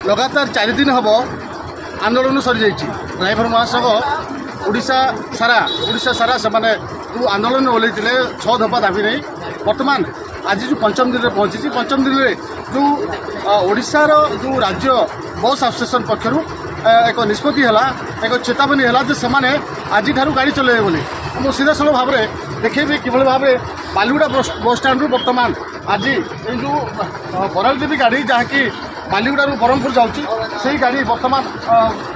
लगातार 4 दिन हम आंदोलन सरी जाइए ड्राइवर महासंघ ओडिशा सारा से जो आंदोलन ओल्लैते 6 दफा दाबी नहीं बर्तमान आज जो पंचम दिन में पहुंची पंचम दिन में जो ओडिशार जो राज्य बस एसोसिएशन पक्षर एक निष्पत्ति है एक चेतावनी है से आज गाड़ी चलाइबे बोली मुझे सीधा साल भाव में देखेबी कि भाव में बालीगुड़ा बस स्टाण्ड रु बर्तमान आज जो बराल देवी गाड़ी जहाँकि बालीगुड़ा ब्रह्मपुर जाऊँगी गाड़ी बर्तमान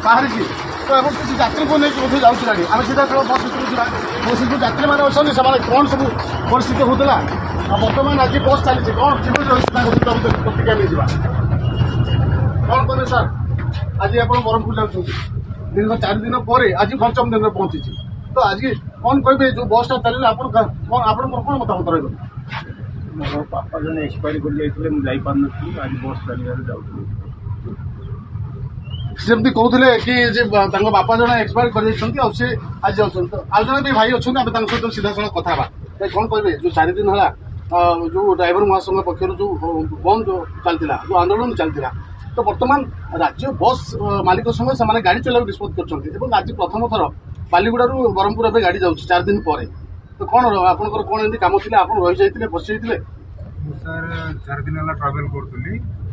बाहर की तो एवं किसी यात्री को नहीं जाऊँगी गाड़ी आम सीधा साल बस बस जो यात्री मैंने अच्छे से कौन सब परिस्थिति होता बर्तमान आज बस चली कौन प्रतिक्रिया मिलवा कौन कहे सर आज आप ब्रह्मपुर जाऊँगी दीर्घ 4 दिन पर आज पंचम दिन में पहुंची तो आज कौन कहे जो बसटा चलिए कौन मतामत रही मो बापा जन एक्सपायर कर जाइए आज बस चल जाऊँ सेमती कहते कि बापा जन एक्सपायर कर आज जाऊँ आज जन भी भाई अच्छा सहित सीधा साल कथा कौन कहे जो 4 दिन है जो ड्राइवर महासंघ पक्षर जो बंद जो चलता जो आंदोलन चलता तो बर्तमान राज्य बस मालिक समय से गाड़ी चलाइक निष्पत्ति कर आज प्रथम थर बालीगुड़ा ब्रह्मपुर ए गाड़ी जाऊँ 4 दिन पर तो कौन आपंकर कौन एमती कम थी आप रही जाते बस जाते सर 4 दिन है ट्रावेल करूँ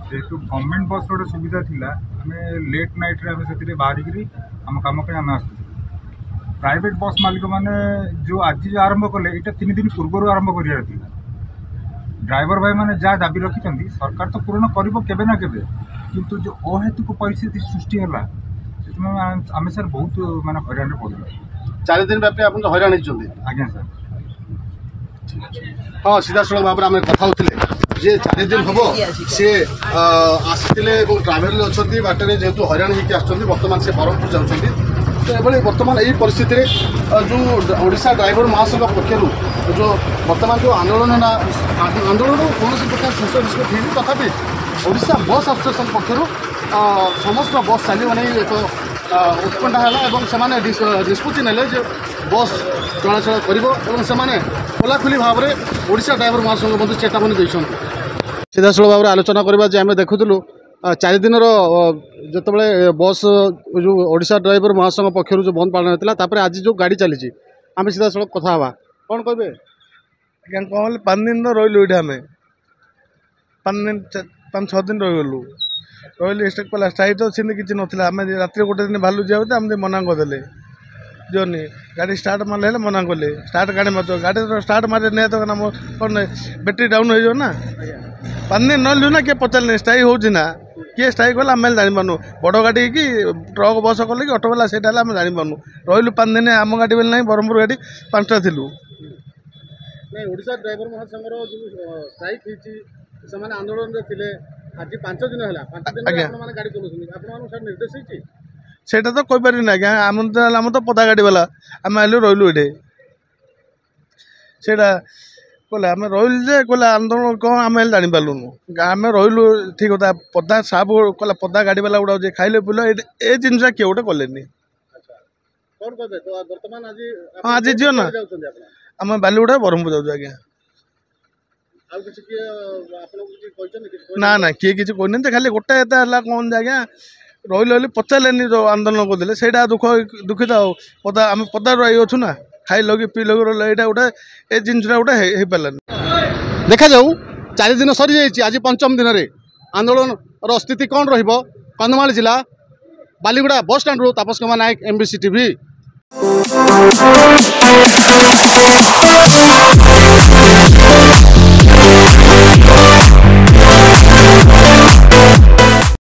जेहेतु गवर्नमेंट बस गोटे सुविधा थिला आम लेट नाइट रे से बाहर आम कम आम आस प्राइवेट बस मालिक मैंने जो आज आरंभ कले ये 3 दिन पूर्व आरंभ कर ड्राइवर भाई मैंने जहाँ दाबी रखिंट सरकार तो पूरण कर ना केबे किंतु जो अहेतुक परिस्थिति सृष्टि है आम सर बहुत माने हैरान पड़े 4 दिन व्यापी आप हैरान होती आज्ञा सर हाँ सीधा साल भाव में कथा होते जे 4 दिन हम सी आसते ट्राभेल अच्छा बाटर जेहेतु हैरान होकर बर्तमान से ब्रह्मपुर जाऊँगी तो ये बर्तमान यही परिस्थिति जो ओडिशा ड्राइवर महासंघ पक्षर जो बर्तमान जो आंदोलन कौन प्रकार शेष निष्पत्ति तथापि ओडिशा बस एसोसिएशन पक्षर समस्त बस चलो नहीं एक उत्कंठा है निष्पत्ति ने बस चलाचल कर खोलाखोली भाव में ओडिशा ड्राइवर महासंघ मध्य चेतावनी देते सीधासल भाव में आलोचना करवा आम देखुलु 4 दिन जिते बस जो ओडिशा ड्राइवर महासंघ पक्षर जो बंद पालन होता है आज जो गाड़ी चली आम सीधा सड़क कथा हवा कौन कहे आज्ञा कौन 5 दिन रही ये आम 5-6 दिन रहीगलु रही स्ट्राइक तो सीन किसी नाला आम रात गोटे दिन भालू जाऊँ आम मना करदे जोनी गाड़ी स्टार्ट मारे मना कले स्टार्ट गाड़ी मार गाड़ी स्टार्ट मारे नहीं तो कौन बैटेरी डाउन हो ना 5 दिन ना ना किए पचारे स्ट्राइक होना किए स्ट्राइक कला आम जापारू बड़ गाड़ी कि ट्रक बस कले कि अटो वाला से आम जापारू रही 5 दिन आम गाड़ी बेल ना ब्रह्मपुर गाड़ी 5टा थिलु ओडिशा ड्राइवर महासंघर जो स्ट्राइक होती आंदोलन थे आज 5 दिन है 5 दिन गाड़ी चलाऊँ निर्देश सेटा तो कहीपर ना आज्ञा आम तो पदा गाड़ी वाला आम आलु रही ये कहले आम रही कहला आंदोलन कौन आम जापारूनु आम रही ठीक होता पदा सब कहला पदा गाड़ी वाला गुड़ा खाइले पिल ए जिन किए गोटे कले हाँ आज जीव ना आम बालीगुड़ा ब्रह्मपुर जाऊँ आज्ञा ना ना किए किसी कहते खाली गोटे है कौन आज्ञा रही पचारे जो आंदोलन करते से दुखित पदा आम पदार आई अच्छु ना खाई लगे पी लगे यहाँ गोटे ए जिनसा गोटे हो पारानी देखा जाऊ 4 दिन सरी जाइए आज पंचम दिन में आंदोलन स्थिति कौन कंधमाल जिला बालीगुड़ा बस स्टाण्ड तापस कुमार नायक MBC TV।